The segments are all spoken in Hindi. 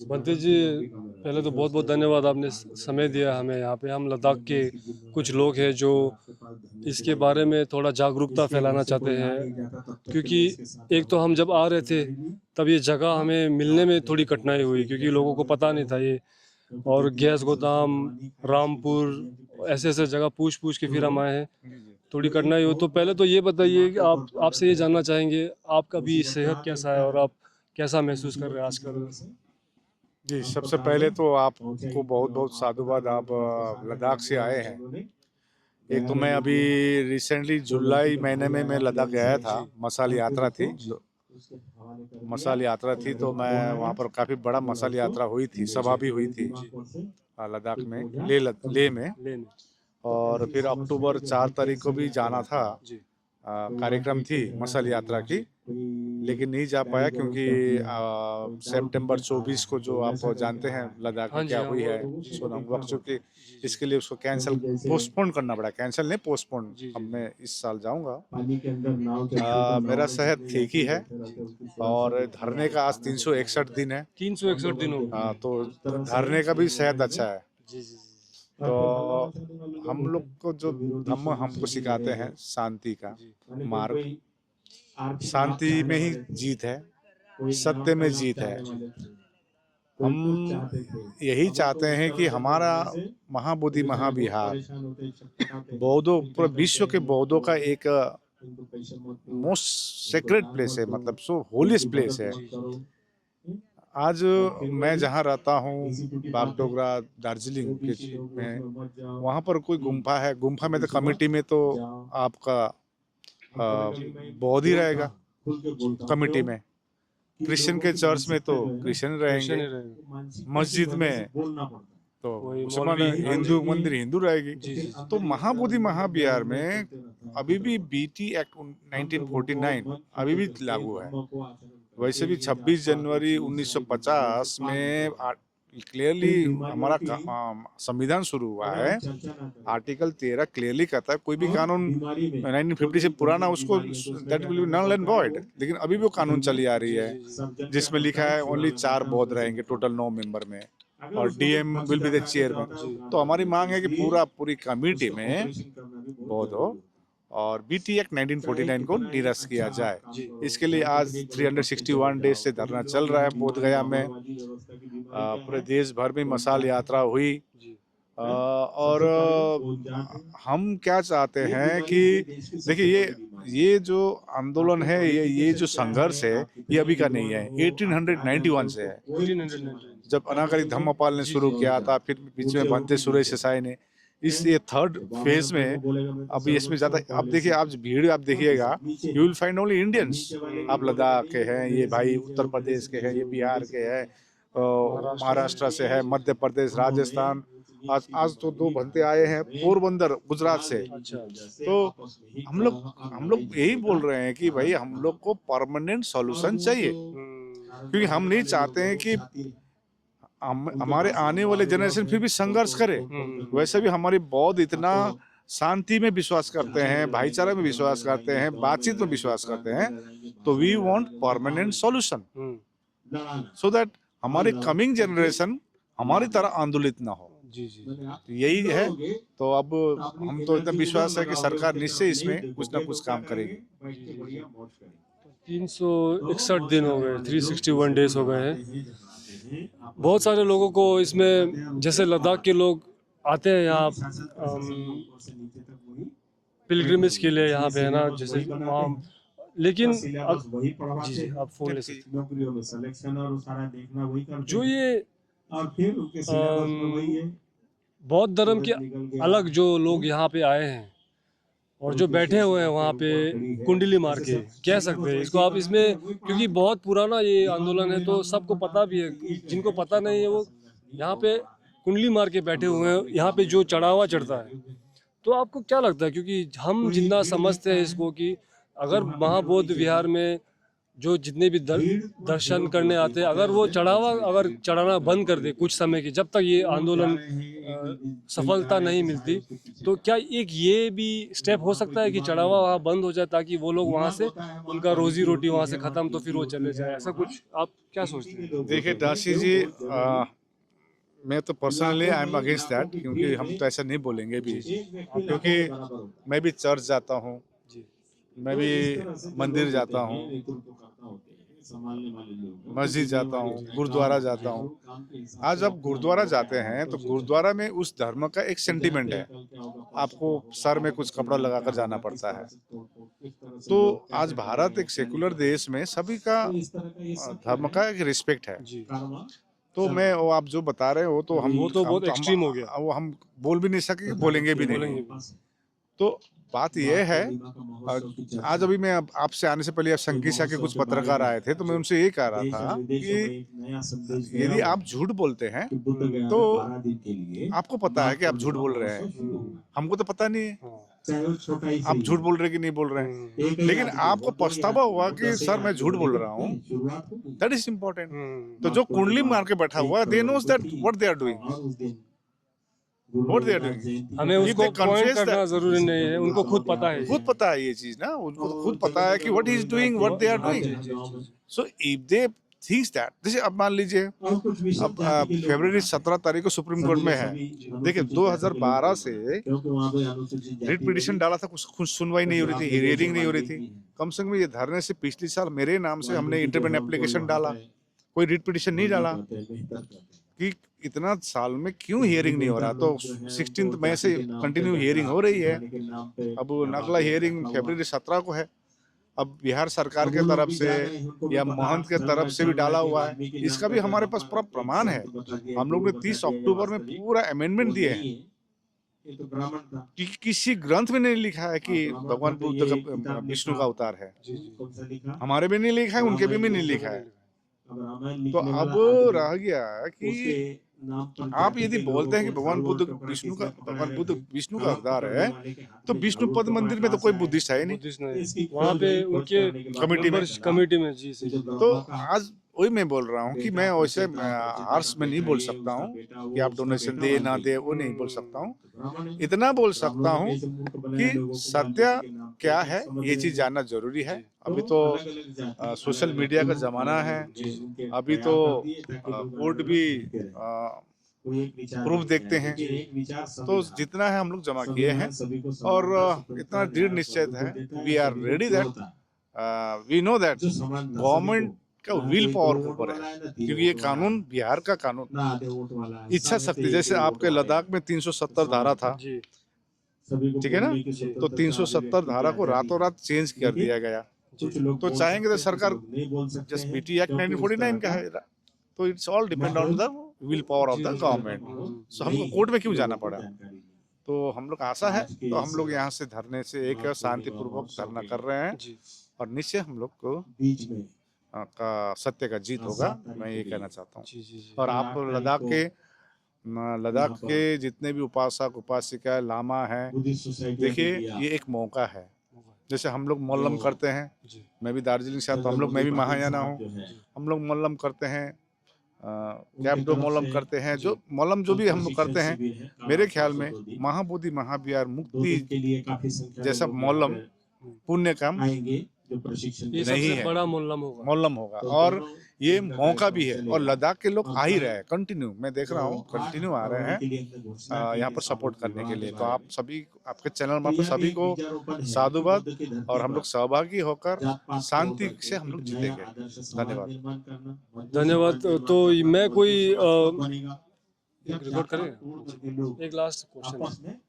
बंटी जी, पहले तो बहुत बहुत धन्यवाद, आपने समय दिया हमें यहाँ पे। हम लद्दाख के कुछ लोग हैं जो इसके बारे में थोड़ा जागरूकता फैलाना चाहते हैं, क्योंकि एक तो हम जब आ रहे थे तब ये जगह हमें मिलने में थोड़ी कठिनाई हुई, क्योंकि लोगों को पता नहीं था ये। और गैस गोदाम, रामपुर, ऐसे ऐसे जगह पूछ पूछ के फिर हम आए हैं, थोड़ी कठिनाई हो। तो पहले तो ये बताइए कि आप आपसे ये जानना चाहेंगे, आपका भी सेहत कैसा है और आप कैसा महसूस कर रहे हैं आजकल? जी, सबसे पहले तो आपको बहुत-बहुत साधुवाद, आप लद्दाख से आए हैं। एक तो मैं अभी रिसेंटली जुलाई महीने में मैं लद्दाख गया था, जी मसाल यात्रा थी। जी तो मसाल यात्रा थी तो मैं वहाँ पर काफ़ी बड़ा मसाल यात्रा हुई थी, सभा भी हुई थी जी लद्दाख में, लेह में। लेन। और फिर अक्टूबर 4 तारीख को भी जाना था, जी कार्यक्रम थी मसल यात्रा की, लेकिन नहीं जा पाया क्योंकि सितंबर 24 को जो आप जानते हैं लद्दाख में हाँ जी, क्या हाँ हुई वो है जी सोनम वक्चू की। जी जी इसके लिए उसको कैंसिल पोस्टपोन करना पड़ा, कैंसिल नहीं पोस्टपोन। जी अब जी मैं इस साल जाऊंगा। जी। मेरा सेहत ठीक ही है। और धरने का आज 361 दिन है। 361 दिन हो गए। तो धरने का भी सेहत अच्छा है। जी जी तो हम लोग को जो धम्म हमको सिखाते हैं शांति का जी मार्ग, शांति में ही जीत है, सत्य में जीत है। हम यही चाहते हैं कि हमारा महाबोधि महाविहार बौद्धों, पूरे विश्व के बौद्धों का एक मोस्ट सेक्रेट प्लेस है, मतलब सो होलीस्ट प्लेस है। जी जी आज मैं जहाँ रहता हूँ, बागडोगरा दार्जिलिंग के में, वहाँ पर कोई गुम्फा है। गुम्फा में तो कमिटी में तो आपका जी बौद्ध ही रहेगा कमिटी में। क्रिश्चियन के चर्च में तो क्रिश्चियन क्वेश्चन रहेंगे, ही रहेगा। मस्जिद में तो वही मुसलमान, मौलवी, हाँ जी हिंदू मंदिर हिंदू रहेगी। जी जी तो महाबोधि महाविहार में अभी भी बीटी एक्ट 1949 अभी भी लागू है। वैसे भी 26 जनवरी 1950 में क्लियरली हमारा संविधान शुरू हुआ है। आर्टिकल 13 क्लियरली कहता है कोई भी कानून 1950 से पुराना उसको that will be null and void. लेकिन अभी भी वो कानून चली आ रही जी है जी जी जिसमें लिखा है ओनली 4 बौद्ध रहेंगे टोटल 9 मेंबर में, और डीएम विल बी द जी चेयरमैन। तो हमारी मांग है कि पूरी कमेटी में बौद्ध हो और बीटी एक्ट 1949 को निरस्त किया जाए। जी इसके लिए आज 361 डेज से धरना चल रहा है बोध गया में। पूरे देश भर में मसाल यात्रा हुई। जी और हम क्या चाहते हैं कि देखिए, ये जो आंदोलन है, ये जो संघर्ष है, ये अभी का नहीं है, 1891 से है। 1899। जब अनागरिक धम्मपाल ने शुरू किया था, फिर बीच में भंते सुरेश देसाई ने। इस ये थर्ड फेज में अभी इसमें ज्यादा, अब देखिए, आप भीड़ आप देखिएगा, you will find only Indians. आप लद्दाख के हैं, ये भाई उत्तर प्रदेश के हैं, ये बिहार के हैं, महाराष्ट्र से। महाराष्ट्र से है, मध्य प्रदेश, राजस्थान। आज आज तो 2 भंते आए हैं पोरबंदर गुजरात से। अच्छा। तो हम लोग यही बोल रहे हैं कि भाई हम लोग को परमानेंट सॉल्यूशन चाहिए, क्योंकि हम नहीं चाहते हैं कि हमारे आने वाले जनरेशन फिर भी संघर्ष करे। वैसे भी हमारी बौद्ध इतना शांति में विश्वास करते हैं, भाईचारा में विश्वास करते हैं, बातचीत में विश्वास करते हैं। तो we want permanent solution so that हमारी कमिंग जनरेशन हमारी तरह आंदोलित ना हो। जी जी तो यही है। तो अब हम तो इतना विश्वास है कि सरकार निश्चय इसमें कुछ ना कुछ काम करेगी। 361 दिन हो गए, 361 डेज हो गए हैं। बहुत सारे लोगों को इसमें, जैसे लद्दाख के लोग आते हैं यहाँ पिलग्रिमेज के लिए यहाँ पे, है ना, जैसे वहाँ। लेकिन जी जी आप फोन ले सकते हैं। जो ये बौद्ध धर्म के अलग जो लोग यहाँ पे आए हैं और जो बैठे हुए हैं वहाँ पे कुंडली मार के, कह सकते हैं इसको आप इसमें, क्योंकि बहुत पुराना ये आंदोलन है तो सबको पता भी है। जिनको पता नहीं है वो यहाँ पे कुंडली मार के बैठे हुए हैं, यहाँ पे जो चढ़ावा चढ़ता है। तो आपको क्या लगता है, क्योंकि हम जितना समझते हैं इसको, कि अगर महाबौद्ध विहार में जो जितने भी दर्शन करने आते हैं, अगर वो अगर चढ़ाना बंद कर दे कुछ समय की, जब तक ये आंदोलन सफलता नहीं मिलती, तो क्या एक ये भी स्टेप हो सकता है कि चढ़ावा वहाँ बंद हो जाए, ताकि वो लोग वहाँ से उनका रोजी रोटी वहाँ से खत्म, तो फिर वो चले जाए, ऐसा कुछ आप क्या सोचते हैं? देखिए दाशी जी, मैं तो personally I am against that, क्योंकि हम तो ऐसा नहीं बोलेंगे भी, क्योंकि मैं भी चर्च जाता हूँ, जी मैं भी मंदिर जाता हूँ, मस्जिद जाता हूँ, गुरुद्वारा जाता हूँ। आज आप गुरुद्वारा जाते हैं तो गुरुद्वारा में उस धर्म का एक सेंटिमेंट है, आपको सर में कुछ कपड़ा लगाकर जाना पड़ता है। तो आज भारत एक सेकुलर देश में सभी का धर्म का एक रिस्पेक्ट है। जी, तो मैं, वो आप जो बता रहे हो, तो वो तो बहुत एक्सट्रीम हो गया। वो हम बोल भी नहीं सके, बोलेंगे भी नहीं। बोलेंगे भी। तो बात यह है, आज अभी मैं आपसे आने से पहले संगीसा के कुछ पत्रकार आए थे, तो मैं उनसे ये कह रहा था कि यदि आप झूठ बोलते हैं तो आपको पता है कि आप झूठ बोल रहे हैं, हमको तो पता नहीं है आप झूठ बोल रहे कि नहीं बोल रहे हैं, लेकिन आपको पछतावा हुआ कि सर मैं झूठ बोल रहा हूँ, दैट इज इम्पोर्टेंट। तो जो कुंडली मार के बैठा हुआ, they knows that what they are doing, What they are doing. हमें If उसको they पॉइंट confess करना that, जरूरी नहीं है, उनको खुद पता है। खुद पता है ये चीज ना, उनको तो खुद पता है कि what he is doing, what they are doing. So if they think that, जैसे अब मान लीजिए, अब फरवरी 17 तारीख को सुप्रीम कोर्ट में है, देखिए 2012 से रिट पिटीशन डाला था, कुछ सुनवाई नहीं हो रही थी, हियरिंग नहीं हो रही थी। कम से कम ये धरने से पिछले साल मेरे नाम से हमने इंटरवेंट एप्लीकेशन डाला, कोई रिट पिटीशन नहीं डाला कि इतना साल में क्यों हियरिंग नहीं हो रहा। तो 16 मई से कंटिन्यू हियरिंग हो रही है। अब अगला हियरिंग फरवरी 17 को है। अब बिहार सरकार के तरफ से या महंत के तरफ से भी डाला हुआ है, इसका भी हमारे पास पूरा प्रमाण है। हम लोग ने 30 अक्टूबर में पूरा अमेंडमेंट दिए हैं कि किसी ग्रंथ में नहीं लिखा है कि भगवान बुद्ध का विष्णु का अवतार है, हमारे भी नहीं लिखा है, उनके भी नहीं लिखा है। तो अब रह गया कि आप यदि बोलते हैं कि भगवान बुद्ध विष्णु का अवतार है, तो विष्णु पद मंदिर में तो कोई बुद्धिस्ट है नहीं, वहाँ पे उनके कमेटी में जी। तो आज वही मैं बोल रहा हूँ कि मैं वैसे आर्ट्स में नहीं बोल सकता हूँ कि आप डोनेशन दे ना दे, वो नहीं बोल सकता हूँ। इतना बोल सकता हूँ कि सत्य क्या है ये चीज जानना जरूरी है। अभी तो सोशल मीडिया का जमाना है, अभी तो कोर्ट भी प्रूफ देखते हैं। तो जितना है हम लोग जमा किए हैं और इतना दृढ़ निश्चय है, we are ready that we know that government का विल पावर के ऊपर है, क्योंकि ये कानून बिहार का कानून इच्छा शक्ति, जैसे आपके लद्दाख में 370 धारा था, ठीक है ना, तो 370 धारा को रातों रात चेंज कर दिया गया। तो चाहेंगे तो सरकार, जस्ट बीटी एक्ट 1949 का है, तो it's all depend on the will power of the government. So हमको कोर्ट में क्यों जाना पड़ा। तो हम लोग आशा है, तो हम लोग यहाँ से धरने से एक शांतिपूर्वक धरना कर रहे हैं और निश्चय हम लोग को का सत्य का जीत होगा, मैं ये कहना चाहता हूँ। और आप लद्दाख के जितने भी उपासक उपासिका लामा हैं, देखिए ये एक मौका है। जैसे हम लोग मोल्लम करते हैं, मैं भी दार्जिलिंग से आता हूँ, मैं भी महायाना हूँ, हम लोग मोल्लम करते हैं, कैप्टो मोल्लम करते हैं, जो मोल्लम जो भी हम लोग करते हैं, मेरे ख्याल में महाबोधि महाविहार मुक्ति जैसा मोल्लम पुण्य काम ये नहीं है, बड़ा मोल्लम होगा। और ये मौका भी है, और लद्दाख के लोग आ ही रहे हैं कंटिन्यू, मैं देख रहा हूँ कंटिन्यू आ रहे हैं यहाँ पर सपोर्ट करने के लिए। तो आप सभी, आपके चैनल मार्फत सभी को साधुवाद, और हम लोग सहभागी होकर शांति से हम लोग जीतेंगे। धन्यवाद। तो मैं कोई रिकॉर्ड करें, एक लास्ट क्वेश्चन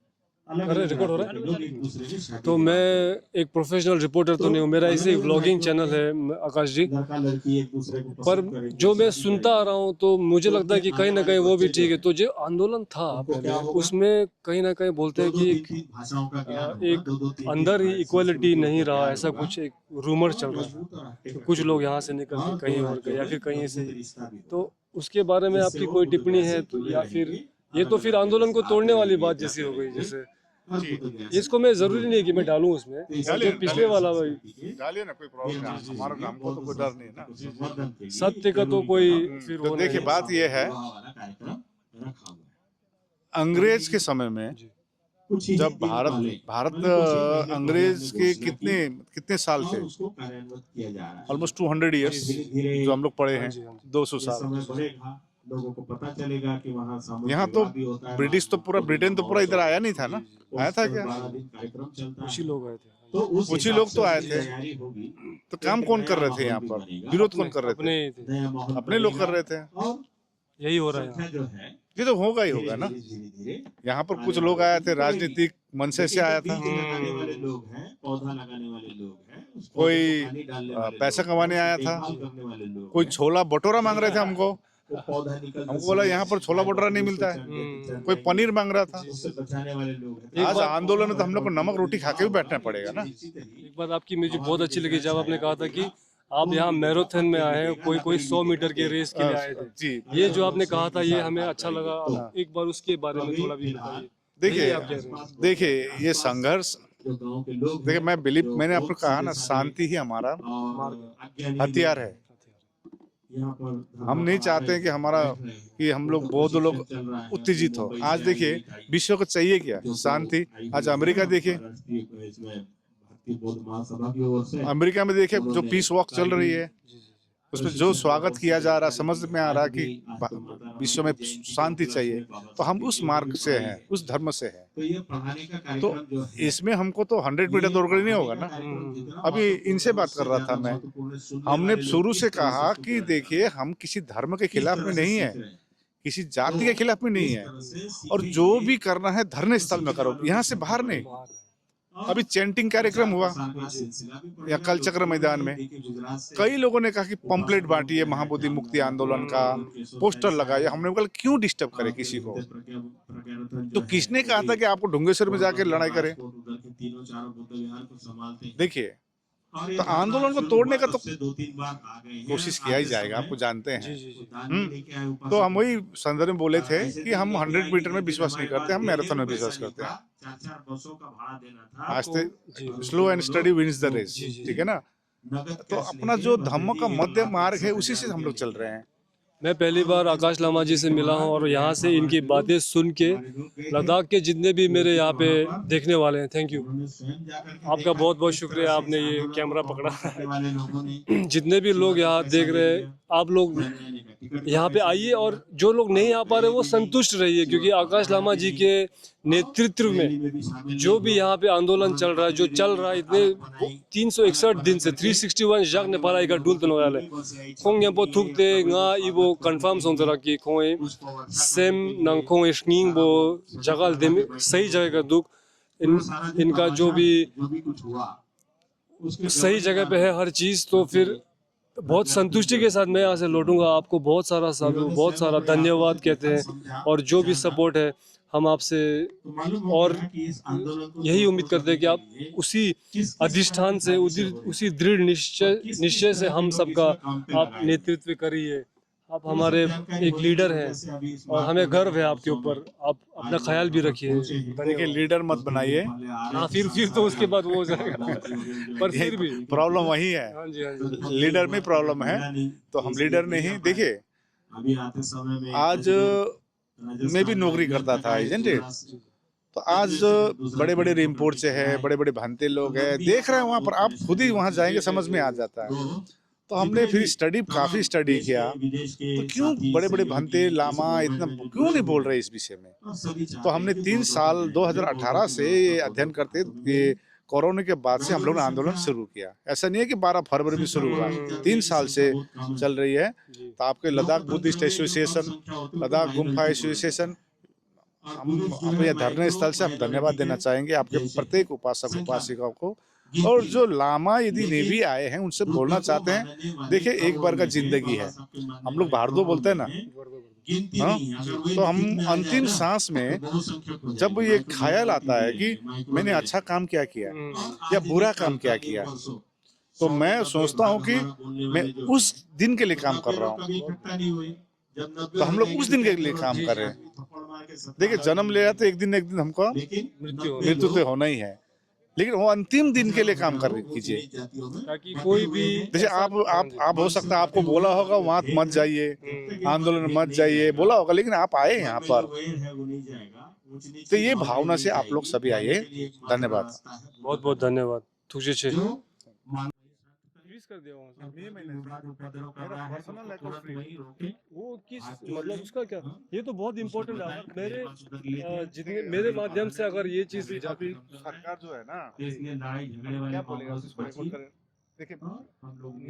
रिकॉर्ड हो रहा है। तो मैं एक प्रोफेशनल रिपोर्टर तो नहीं हूँ, मेरा इसे व्लॉगिंग चैनल है आकाश जी, पर जो मैं सुनता आ रहा हूँ तो मुझे लगता है कि कहीं ना कहीं वो भी ठीक है। तो जो आंदोलन था उसमें कहीं ना कहीं बोलते हैं कि एक अंदर ही इक्वलिटी नहीं रहा, ऐसा कुछ एक रूमर चल रहा है। तो कुछ लोग यहाँ से निकल के कहीं और गए या फिर कहीं से, तो उसके बारे में आपकी कोई टिप्पणी है तो, या फिर ये तो फिर आंदोलन को तोड़ने वाली बात जैसी हो गई। जैसे इसको मैं जरूरी नहीं कि मैं डालूं उसमें, डालिए, जो पिछले वाला डालिए ना, कोई प्रॉब्लम नहीं, हमारा हमको तो कोई डर नहीं है ना। सत्य का तो कोई फिर तो वो देखिए नहीं। बात ये है, अंग्रेज के समय में जी, जब भारत अंग्रेज के कितने साल थे, ऑलमोस्ट 200 ईयर्स जो हम लोग पढ़े हाँ हैं, जी, हाँ जी। 200 साल। लोगों को पता चलेगा कि वहाँ यहाँ तो ब्रिटिश तो पूरा, ब्रिटेन तो पूरा इधर आया नहीं था ना, आया था क्या? कार्यक्रम चलता कुछ ही लोग आए थे। तो कुछ ही लोग तो आए थे, तो काम कौन कर रहे थे यहाँ पर, विरोध कौन कर रहे अपने थे? ही थे, अपने लोग कर रहे थे। यही हो रहा है यहाँ। जो है ये तो होगा ही होगा ना। यहाँ पर कुछ लोग आए थे, राजनीतिक मनसे से आया था, लगाने वाले लोग हैं, पौधा लगाने वाले लोग हैं, उस कोई पौधे को पानी डालने वाले पैसा लोग कमाने हैं, आया था, देखभाल करने वाले लोग कोई हैं। छोला भटूरा मांग रहे थे हमको, वो पौधा निकलते हमको बोला यहाँ पर छोला भटूरा नहीं मिलता है, कोई पनीर मांग रहा था। उससे बचाने वाले लोग हैं। आज आंदोलन है तो हम लोग को नमक रोटी खा के भी बैठना पड़ेगा ना। एक बात आपकी मुझे बहुत अच्छी लगी जब आपने कहा था कि आप यहाँ मैराथन में आए हैं, कोई 100 मीटर की रेस के लिए आए थे। जी, ये जो आपने कहा था ये हमें अच्छा लगा। आप एक बार उसके बारे में थोड़ा भी बताइए। देखिए आप कह रहे हैं। देखिए ये संघर्ष, जो गांव के लोग देखिए मैंने आपको कहा ना, शांति ही हमारा हथियार है। हम नहीं चाहते कि हम लोग बौद्ध लोग उत्तेजित हो। आज देखिए विश्व को चाहिए क्या? शांति। आज अमेरिका देखिए, अमेरिका में देखिए जो पीस वॉक चल रही है, उसमें जो स्वागत किया जा रहा है, समझ में आ रहा है कि विश्व में शांति चाहिए, तो हम उस मार्ग से हैं, उस धर्म से हैं। तो इसमें हमको तो 100 मीटर दौड़ कर नहीं होगा ना। अभी इनसे बात कर रहा था मैं, हमने शुरू से कहा कि देखिए हम किसी धर्म के खिलाफ में नहीं है, किसी जाति के खिलाफ में नहीं है, और जो भी करना है धरने स्थल में करो, यहाँ से बाहर नहीं। अभी चैंटिंग कार्यक्रम हुआ या कल चक्र मैदान में, कई लोगों ने कहा कि पंपलेट बांटिए महाबोधि मुक्ति आंदोलन का, पोस्टर लगाइए। हमने बोला क्यों डिस्टर्ब करे किसी को? तो किसने कहा था कि आपको ढुंगेश्वर में जाकर लड़ाई करें? देखिए, तो आंदोलन को तोड़ने का तो कोशिश किया ही जाएगा, आपको जानते हैं। तो हम वही संदर्भ में बोले थे कि हम 100 मीटर में विश्वास नहीं करते, हम मैराथन में विश्वास करते हैं। आज तक slow and steady wins the race, ठीक है ना। तो अपना जो धम्म का मध्य मार्ग है उसी से हम लोग चल रहे हैं। मैं पहली बार आकाश लामा जी से मिला हूँ और यहाँ से इनकी बातें सुन के लद्दाख के जितने भी मेरे यहाँ पे देखने वाले हैं, थैंक यू, आपका बहुत बहुत शुक्रिया, आपने ये कैमरा पकड़ा। जितने भी लोग यहाँ देख रहे हैं, आप लोग यहाँ पे आइए, और जो लोग नहीं आ पा रहे वो संतुष्ट रहिए, क्योंकि आकाश लामा जी के नेतृत्व में जो भी यहाँ पे आंदोलन चल रहा है, जो चल रहा है इतने 361 दिन से 361 जग ने पारा इका डूल तनो याले खोंग यंपो थुकते nga ibo confirm सोंतरा की खोए सेम नंग खोंग इश्किंग बो जगह दे सही जगह का दुख इनका जो भी सही जगह पे है हर चीज, तो फिर बहुत संतुष्टि के साथ मैं यहाँ से लौटूंगा। आपको बहुत सारा साधु, बहुत सारा धन्यवाद कहते हैं, और जो भी सपोर्ट है हम आपसे और यही उम्मीद करते हैं कि आप उसी अधिष्ठान से, उसी दृढ़ निश्चय से हम सबका आप नेतृत्व करिए। आप हमारे एक लीडर हैं और हमें गर्व है आपके ऊपर, आप अपना ख्याल भी रखिए। देखिए लीडर मत बनाइए, हाँ फिर तो उसके बाद वो हो जाएगा, पर फिर भी प्रॉब्लम वही है। हाँ जी, हाँ जी। लीडर में प्रॉब्लम है, तो हम लीडर नहीं। देखिए आज मैं भी नौकरी करता था, एजेंट, तो आज बड़े बड़े रिपोर्ट से है, बड़े बड़े भंते लोग हैं, देख रहे हैं वहाँ पर, आप खुद ही वहाँ जाएंगे समझ में आ जाता है। तो हमने फिर काफी स्टडी किया, तो क्यों बड़े बड़े भंते लामा इतना क्यों नहीं बोल रहे इस विषय में। तो हमने 3 साल 2018 से ये अध्ययन करते, ये कोरोना के बाद से हम लोगों ने आंदोलन शुरू किया। ऐसा नहीं है कि 12 फरवरी में शुरू हुआ, 3 साल से चल रही है। तो आपके Ladakh Buddhist association, Ladakh Gompa association, हम अपने धरने स्थल से हम धन्यवाद देना चाहेंगे आपके प्रत्येक उपासक उपासिकाओं को। और जो लामा यदि नहीं भी आए हैं उनसे बोलना चाहते हैं, देखिए एक बार का जिंदगी है, हम लोग भारदो बोलते हैं ना, हाँ? तो हम अंतिम सांस में जब ये ख्याल आता है कि मैंने अच्छा काम क्या किया या बुरा काम क्या किया, तो मैं सोचता हूँ कि मैं उस दिन के लिए काम कर रहा हूँ, तो हम लोग उस दिन के लिए काम कर रहे हैं। देखिए जन्म लिया तो एक दिन हमको मृत्यु तो होना ही है, लेकिन वो अंतिम दिन के लिए काम कर कीजिए। ताकि कोई भी जैसे आप हो सकता है आपको बोला होगा वहां मत जाइए, आंदोलन मत जाइए बोला होगा, लेकिन आप आए यहाँ पर, तो ये भावना से आप लोग सभी आइए। धन्यवाद। बहुत बहुत धन्यवाद। तुझे छे फ्रीज कर दिया वहाँ से। वो किस मतलब उसका क्या, ये तो बहुत इम्पोर्टेंट है। अगर मेरे जितने मेरे माध्यम से अगर ये चीज अभी सरकार जो है ना क्या बोलेगा उसको रिकॉर्ड करें। देखिए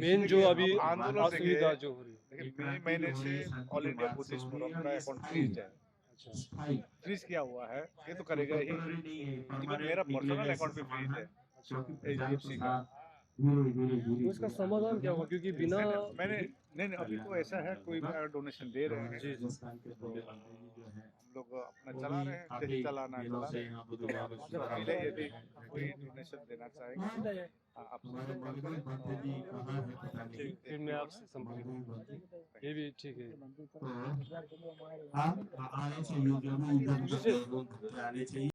मेन जो अभी आंदोलन असुविधा जो हो रही है। देखिए मई महीने से ऑल इंडिया बुद्धिस्ट फोरम का अकाउंट फ्रीज है, फ्रीज किया हुआ है, ये तो करेगा ही। इवन मेरा पर्सनल अकाउंट भी फ्रीज है HDFC का। तो इसका समाधान क्या होगा, क्योंकि बिना मैंने नहीं अभी तो ऐसा है कोई डोनेशन दे रहे हैं, जी जी हम लोग अपना चला रहे हैं, जैसे चलाना है चला रहे हैं। जब पहले यदि कोई डोनेशन देना चाहेंगे आप संपर्क करें। ठीक, फिर मैं आपसे संपर्क करूंगा। ये भी ठीक है। आप आने से योग्य